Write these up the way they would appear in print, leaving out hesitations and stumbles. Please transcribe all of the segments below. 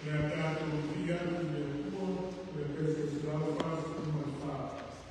E a teatologia del cuore, perché si la fa come fa.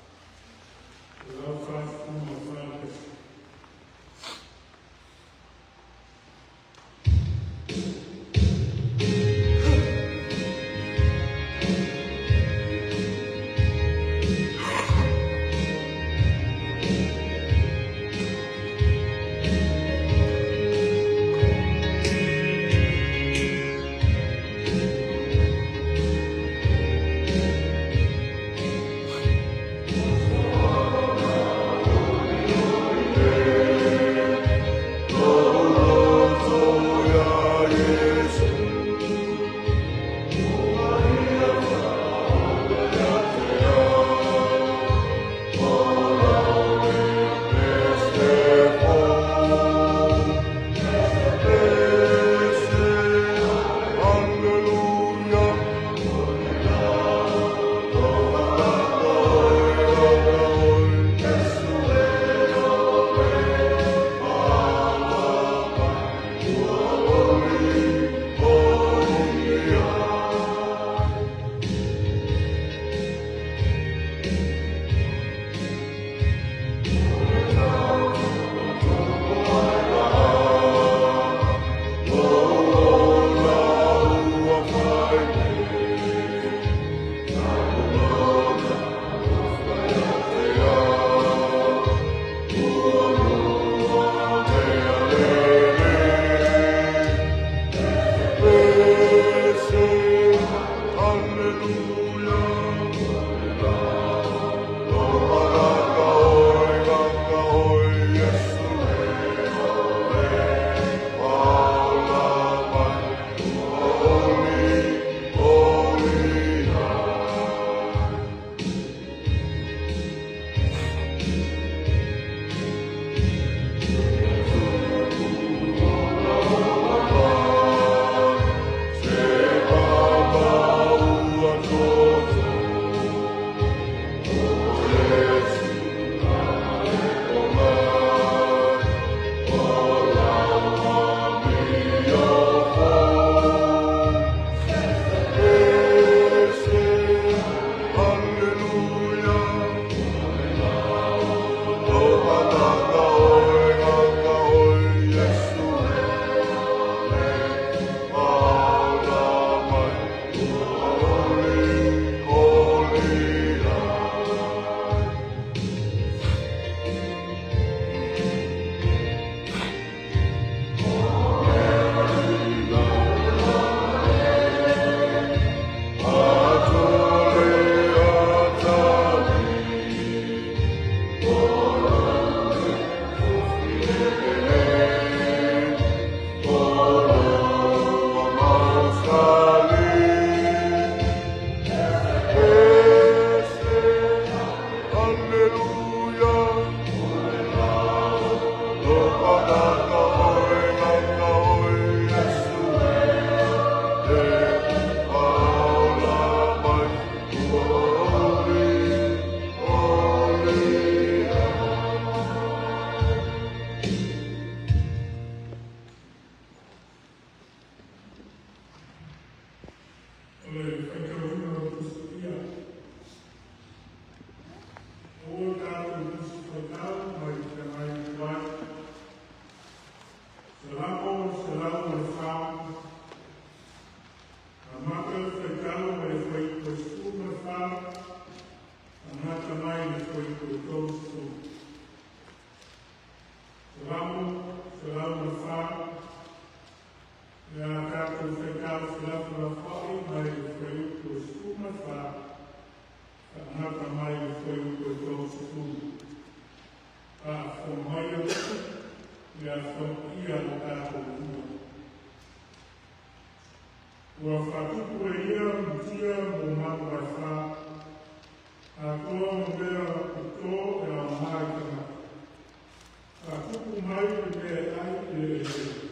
foi o nosso tudo. A formaia e a franquia da cultura. O afatuku ia mutia mumau wafa a toa mbea kuto e a maikana. A tuku mai me ai e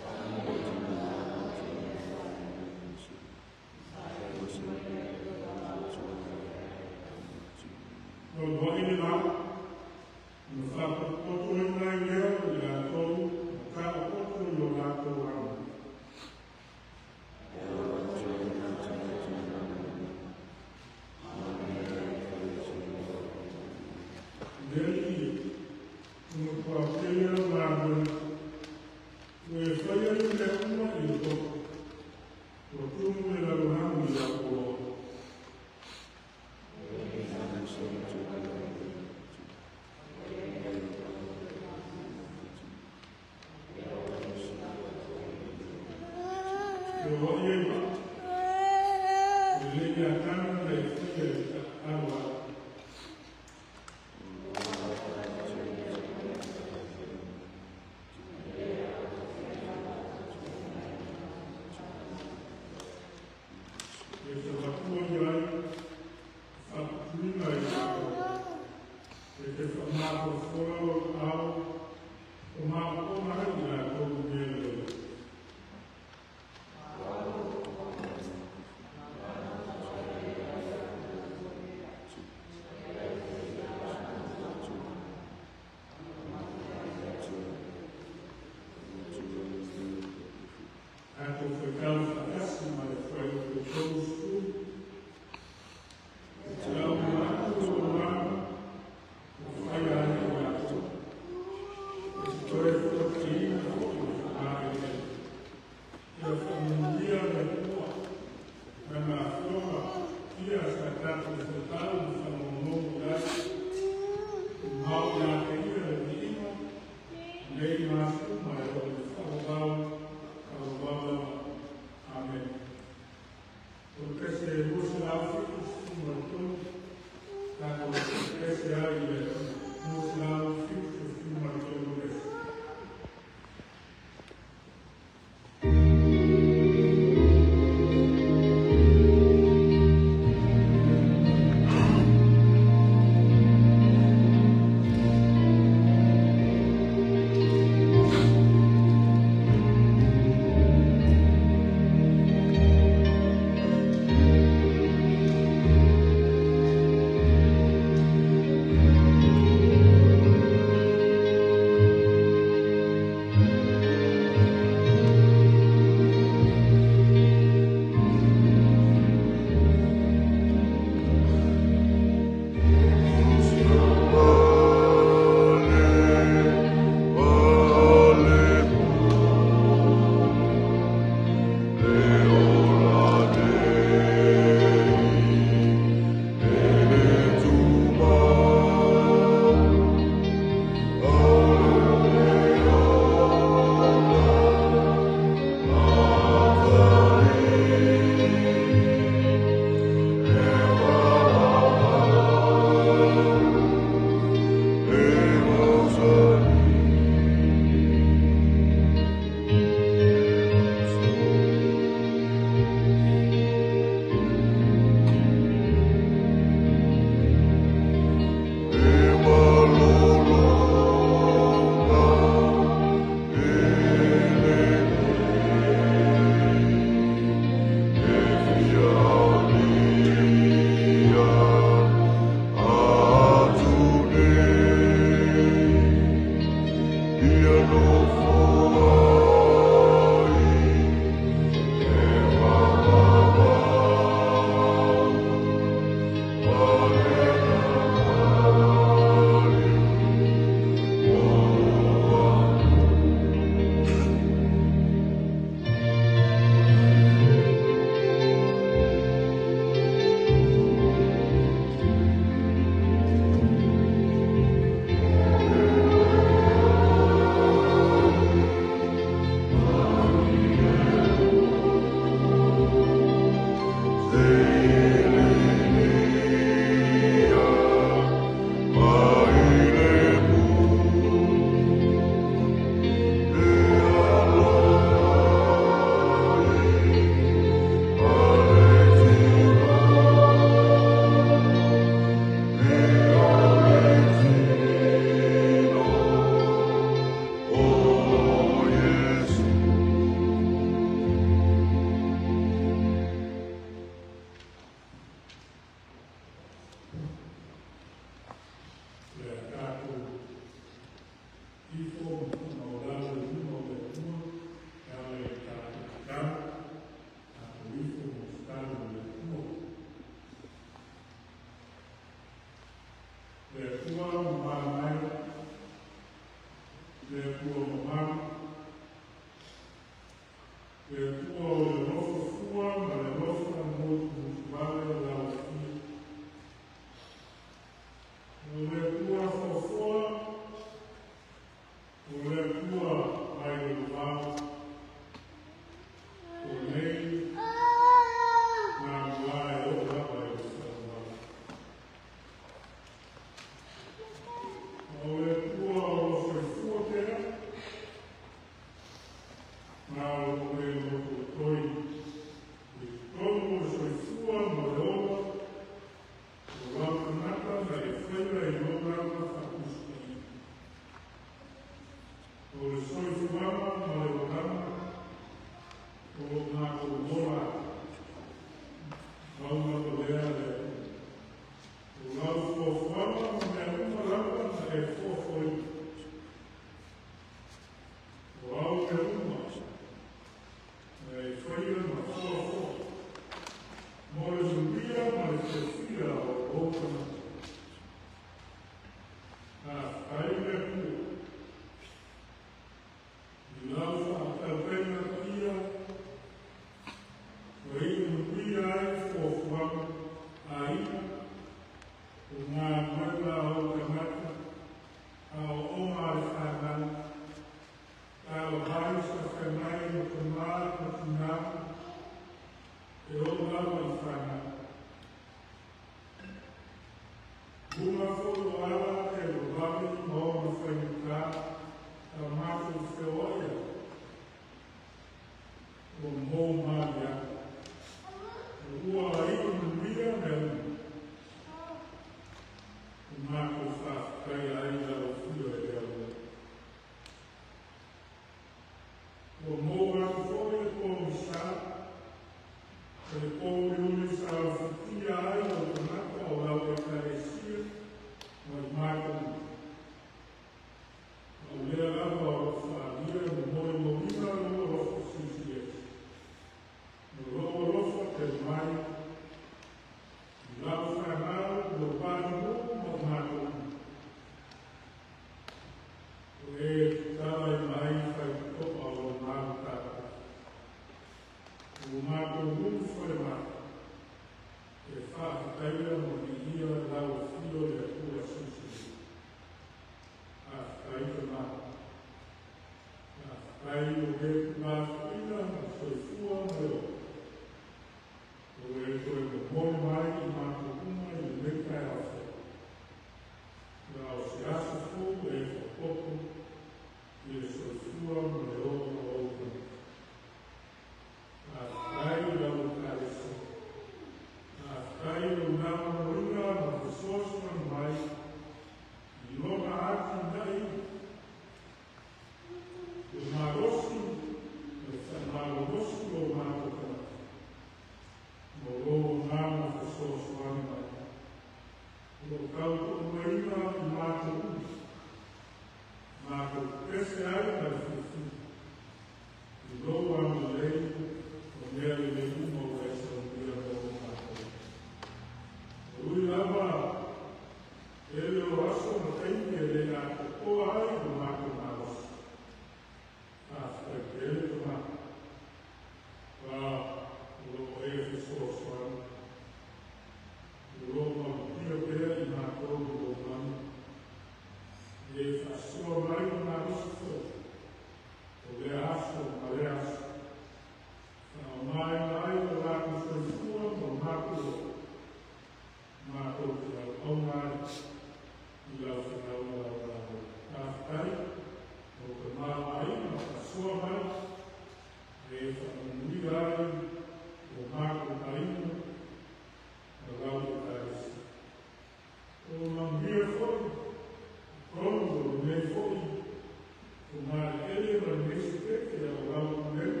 Ele, para mim, se tem que é o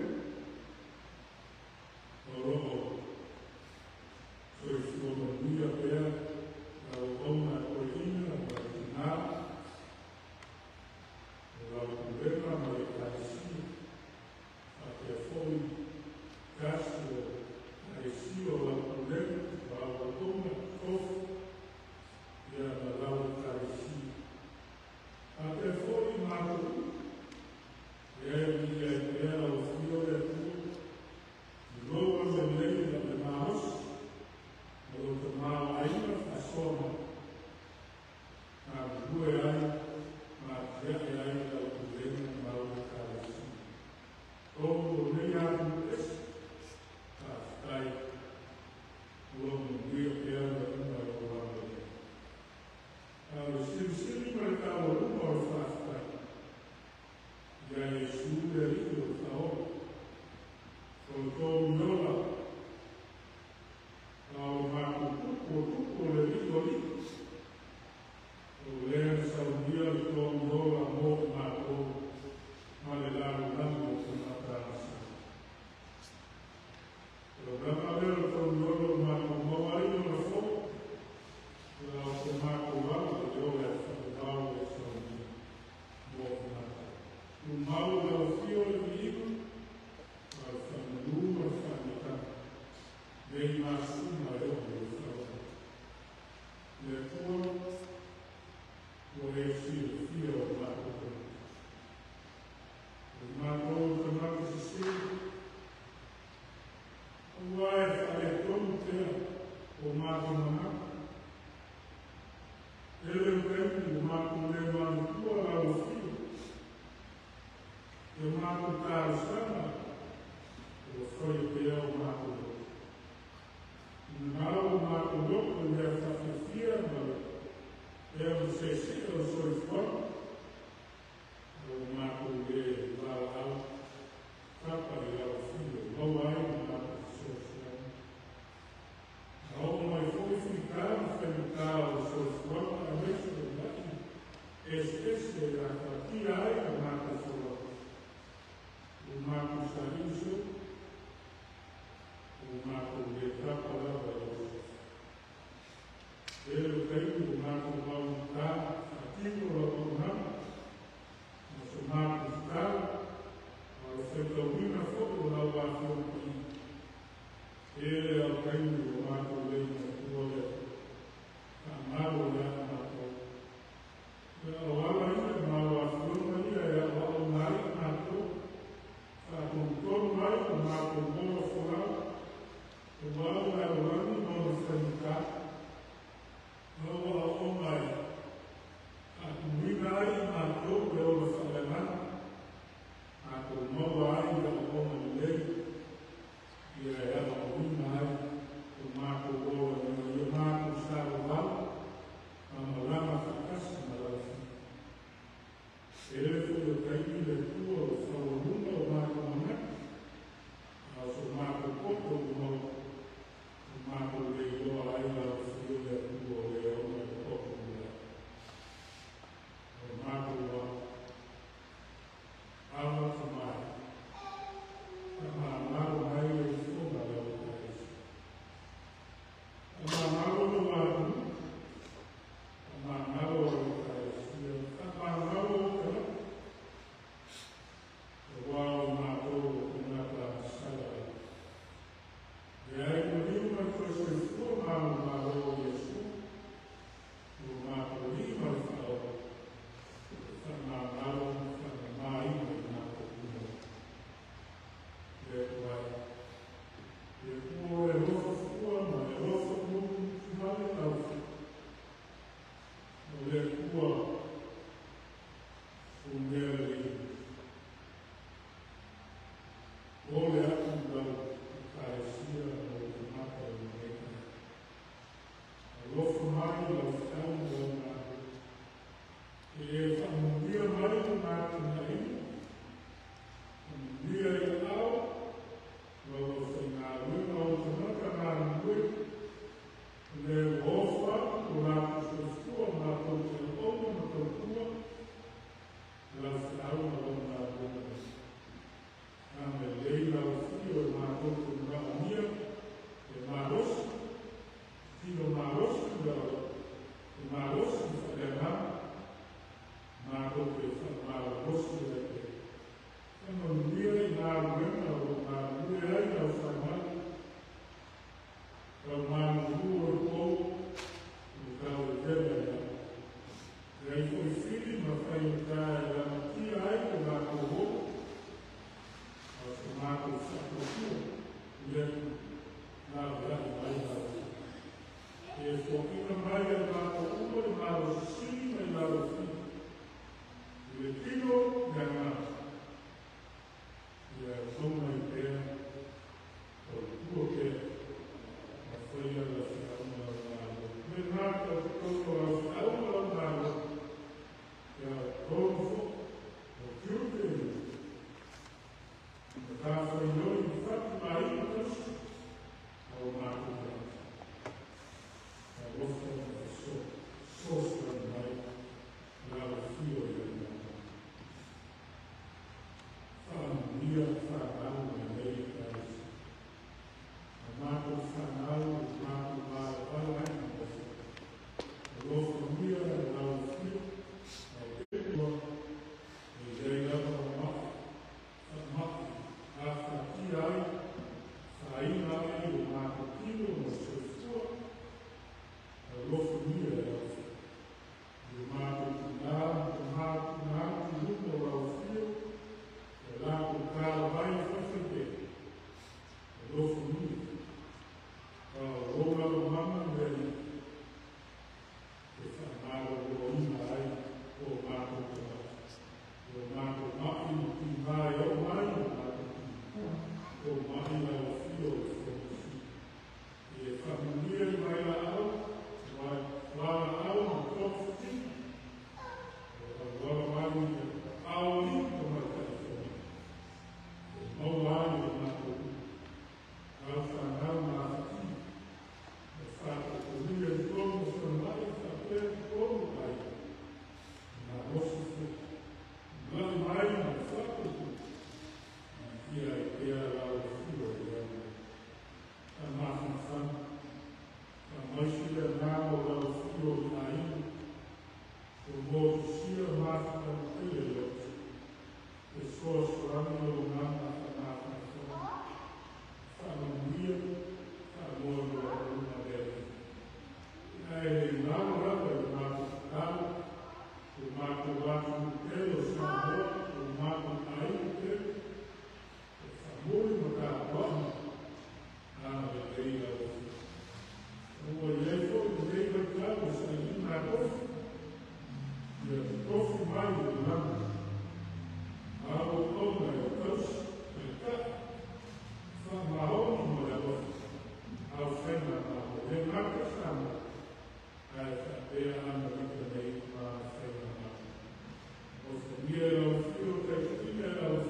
Io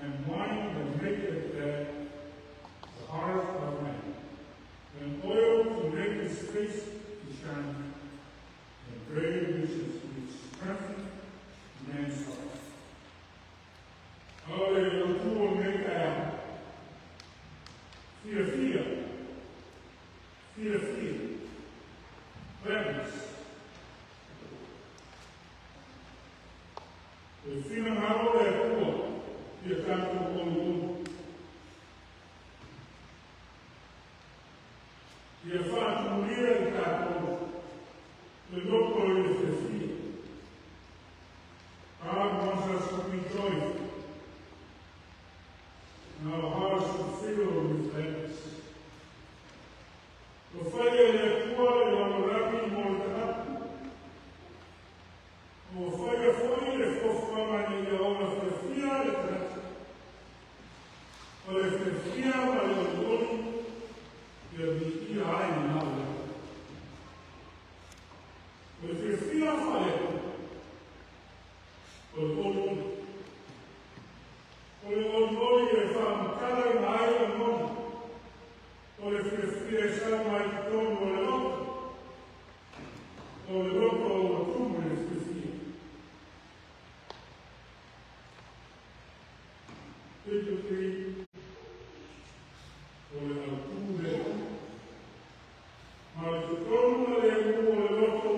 and wine that maketh glad the heart of man, and oil to make his face to shine, and bread which strengthen man's heart. Ahora yo tuvo meta fear, reverence. El fin amado de Cuba, y el canto con uno. Y el fatto morire il capo, e dopo il desafio. God wants us to be joyful. And our hearts to fill with gladness. Lo fai alle cuore lavorati molto. Lo fai fuori le foffa negli ora freskia le tracce. O le freskia ma le odori per di hai in aula. O le freskia fare. O le odori che fanno cada mai al mondo. O le freskie sa mai torno le notte. O le dopo tu le freskie. Quello che vuole alcune, ma il giorno le vuole l'otto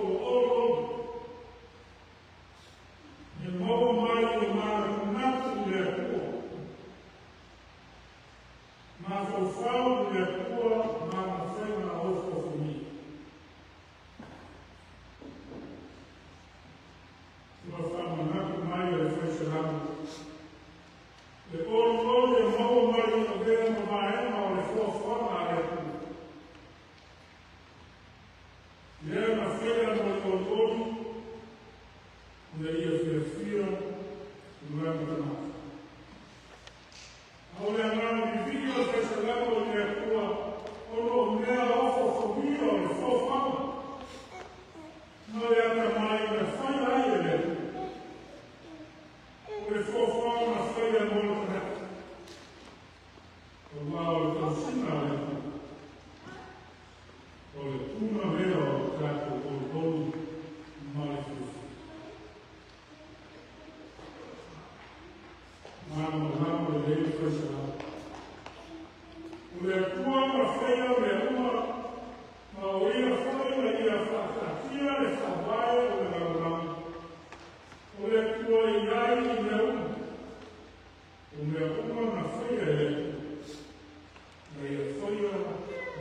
nel modo mai di nato le cuore, ma forfao le cuore, ma non sei una vostra famiglia. Ma fanno nato mai le feceranno. Le orgoglio e nuovo marito vedono ma le può formare. Le è una fede con l'orgoglio, e io si respira, non è chiamato. Ora andranno di figlio che se l'hanno di tua, o non è la offo famiglia, le può fama. Non le ha mai per fare aire. Le può fare una fede molto. Allah consignare o le una vero tratto con todo manifesto. Ma non le devi fare. Le tua fede le una ma ora fuori la via fatta sia le sabaie o le lavorano. O le tua iai le una fede ma io foglio,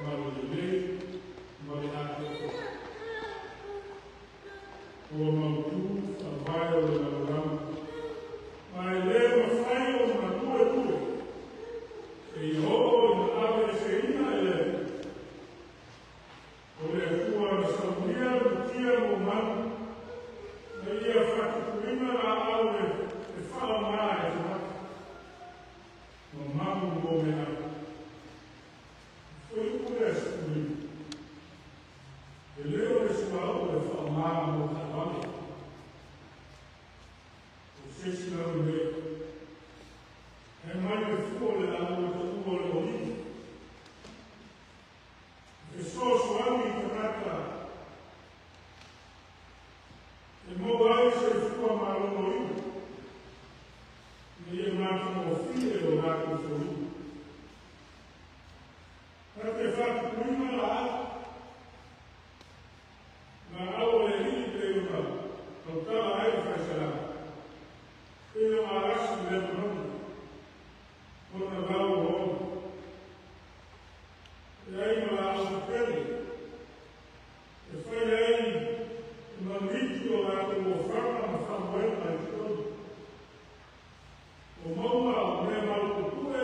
ma lo direi, ma le altre cose. Come tu, salvaio della lavorando, ma è vero, fai una due. E io ho una serina e lei. Come tu a salvia, butia, umano, e io ho fatto prima la aule e fa la mare, non mando un buon menato. Foi por essa comigo. Ele leu esse valor e falava no trabalho. Você se não vê. É mais de folha da tua origem. Pessoas suaves que trata. E mogai se ficou amarelo no livro. E ele mata o filho e o gato do seu livro. Perché fatto prima la aula lì per tutta la aria faceva. Io la lascio del mondo, con la lavoro, e lei me la alperi, e poi lei non dico la devo fare, ma fa bene a tutto. O mamma, non è mal cultura,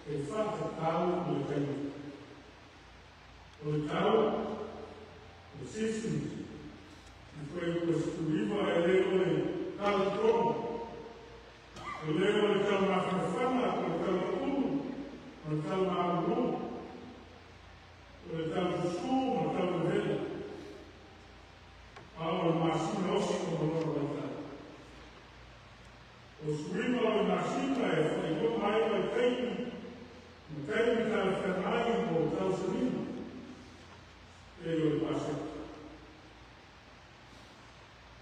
e whata tau o le taimi. O le tau, o systems, i koe ua situriwa e leo le tau tomo. O leo le tau mawhanawhana, o le tau tunu, o le tau maurunu, o le tau tusu, o le tau vela. A o le masina osi o le loro le tau. O suima o le masina e whaiko mai o le taimi, o taimi tau whanai o le tau surima. E o le paseta.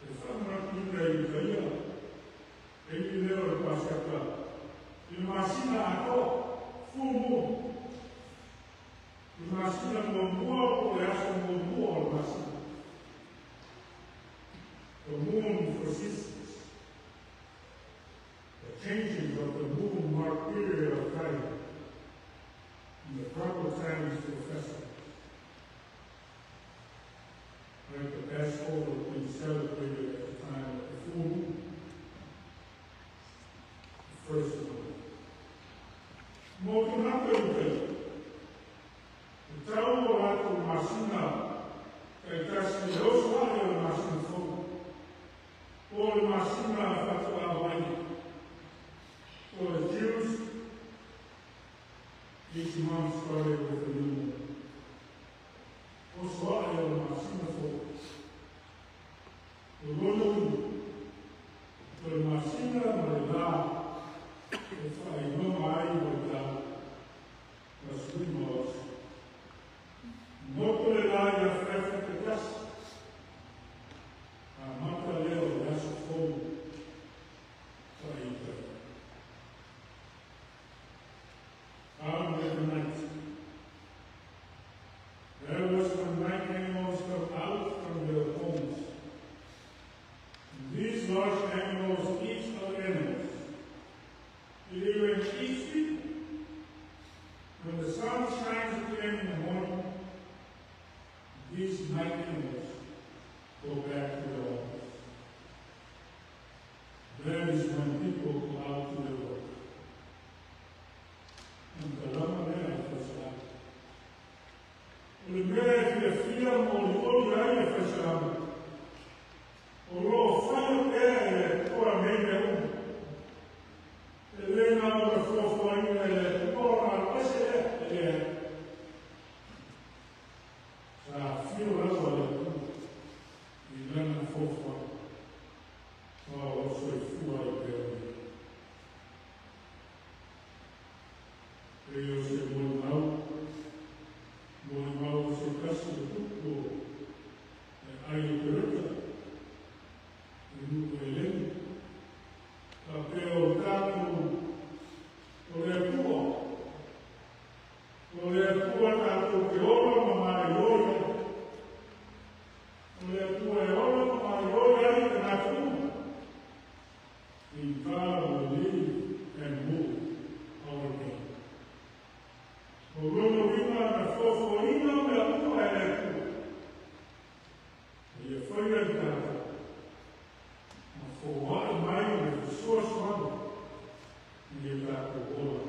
E whanakina i kaia, e i leo le paseta. I masina ato, fumu. I masina mua o le aso mua o le masina. The moon for systems. The changing of the moon mark period of time. And the proper times for festivals. Like the Passover being celebrated at the time of the full moon. The first one. Motunaka ute. The tau o rato masina. Kai tasi e oso ale o masina fogu. O le masina fatu Hawaii. For the Jews, each month started with a new moon. Oso ale o masina fogu. O lono o le masina ma le la e whai noma ai o le la na sui maos. Moto le la ia whewhi te kasi. A mata leo le aso fogu whai itai. Out of the night. There was when night animals come out from their homes. And these large animals eat other animals. They even eat people. When the sun shines again in the morning, these night animals go back to their homes. That is when people go out to their work. And the lama mea whasara. O le mea ki a whia mo le ori ai e whasara. O lo whaia pēr e kora mei mea umu. E lena o le whawhainga e kora ngā pese e e. Sa whio rawa le umu. I lena whawhainga. O so i fua i pēr. E o se mori mau se kasi o tuko e ai o pereta, e nuko e leni. Ka peo tātou o lea kua. O lea kua tātou ke ora ma mai oia. O lea kua e ora ma mai oia i te nātua. In God will live and move our game. O rono wina na whawhaina me a kua e kua. E whaia i tātou. Ma whawai mai me te source one. I e tātou ora.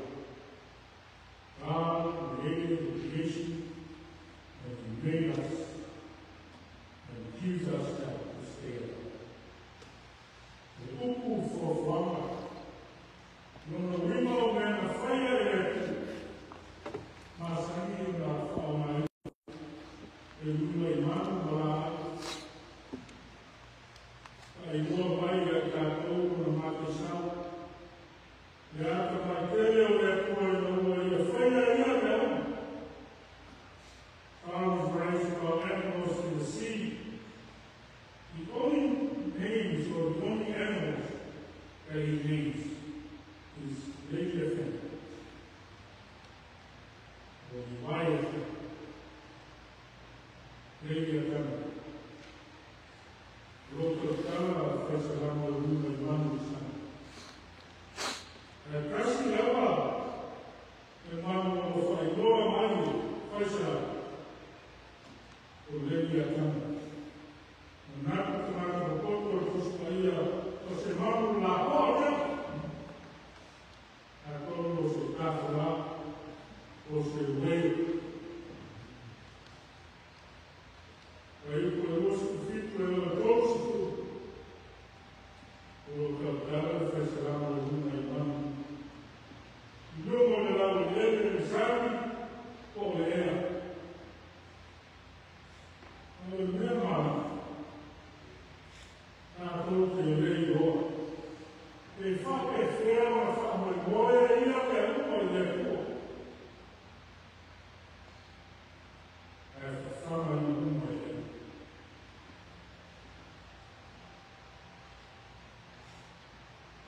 God created the creation and He made us and gives us that to stay alive. The upu whawhanga. Rono wina o mea na whaia e kua. Masani na whaomai e luna i manu mara ai mua mai e kātou na mate sau e ata mai tere o e kua i nua i a whaia ia mea farmers raising our animals in the sea. The only names or the only animals that He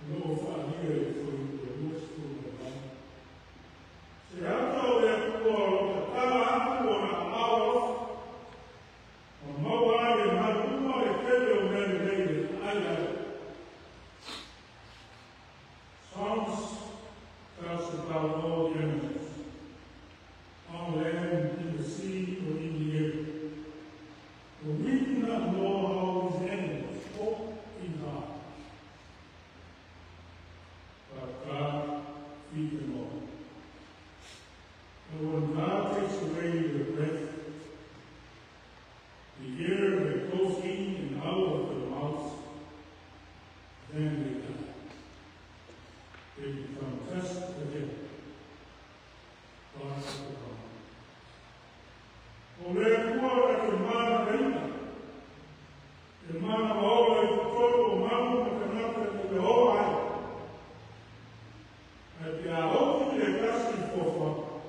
no família foi produto se alto de por cada uma aula uma hora mais uma hora que eu me lembro aí Psalms tells about all the animals on land, in the sea, or in the air. But we do not know how these animals hope in God. But God feeds them all. And when God takes away their breath, the air that goes in and out of their mouths, then they die. They become dust again. God's God. Oleh kuat kemana reina, kemana Allah itu kau mahu mengenal Yehova. Tapi Allah tidak kasih fofa,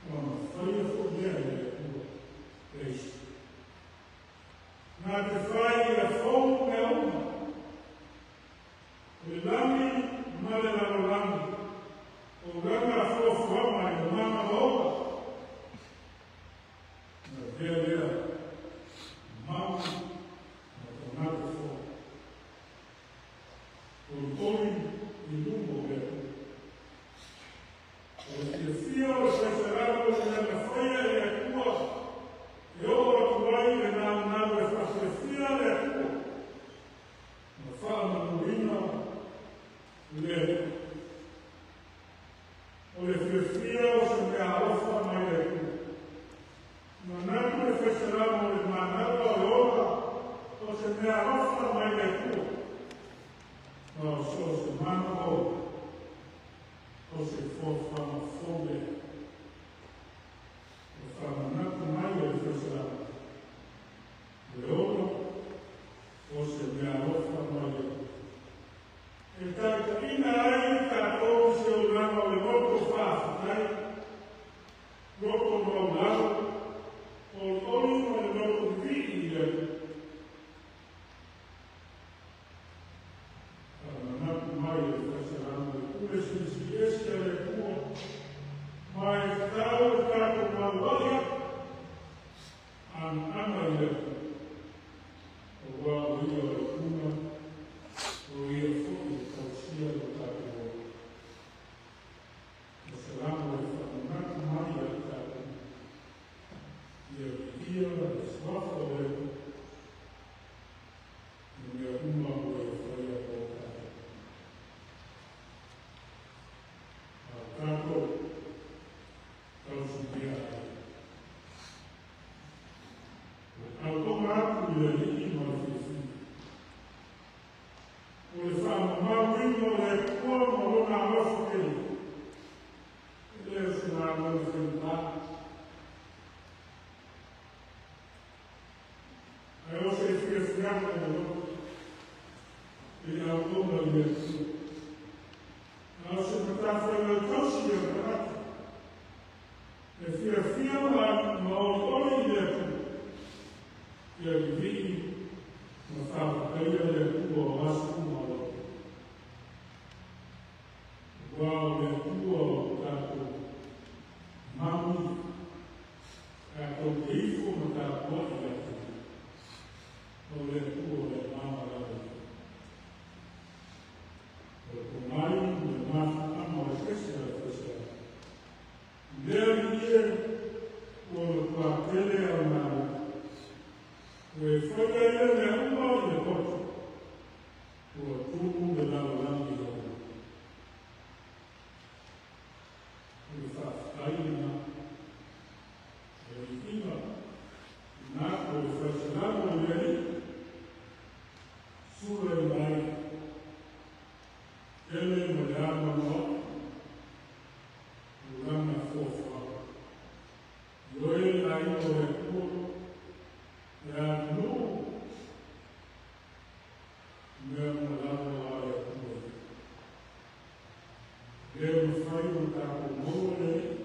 mana saya punya itu, guys. Nanti saya phone kamu, ulangi mana ulangi, ulangi fofa mana mana Allah. There, Mount Matanatofo, Oltori, Ilumbo, o fio separado de la fría de Cuba, y ahora Kuwait de la nave fría de Cuba, no fama Murina, le, o le frío se me arroja más de Cuba. Mandato le fecevamo il mandato allora, o se ne arrofa mai del tuo. No, so se manco, o se fanno fome, o fanno nato mai del fecevamo. Allora, o se ne arrofa mai del tuo. E talcina hai capo se urlava le molto facile, dai? Dopo rollavo, Oltori con il loro figlio, non mai faceranno pure se si riesce alle cuore, ma è stato dato una voglia a Maria, o guardo io alcuna, o io fuori, sia dotato voi. E saranno le fatto Maria al capo. Io la sua non mi una vuole fare a bocca. Al capo, consigliare. Al comando di Elino al figlio. Vuole fare un malvino del cuore, non ha lo figlio. E lei si va a manifestare. E o se fiaschiamo e l'autunno di Gesù. Non si porta fuori dal tossico, guardate. E fiaschiamo l'autunno di Gesù. E il vino non fa capire del tuo masculo. Guarda il tuo capo. Mamma, capo grifo, ma capo di oleh tuo le mama lagi. Berkumari bermasa amal kesel. Dari dia oleh kuatele amal. Wefanya le umma le kot. Tubuh dalam lagi lagi. Wefas kaina. Wefina. Nak wefasalamu oleh Sura mai, ele madama no, urama fofa. Yoel ai no recuo, ya no, me madama la recuo. Ele faz um capo novo,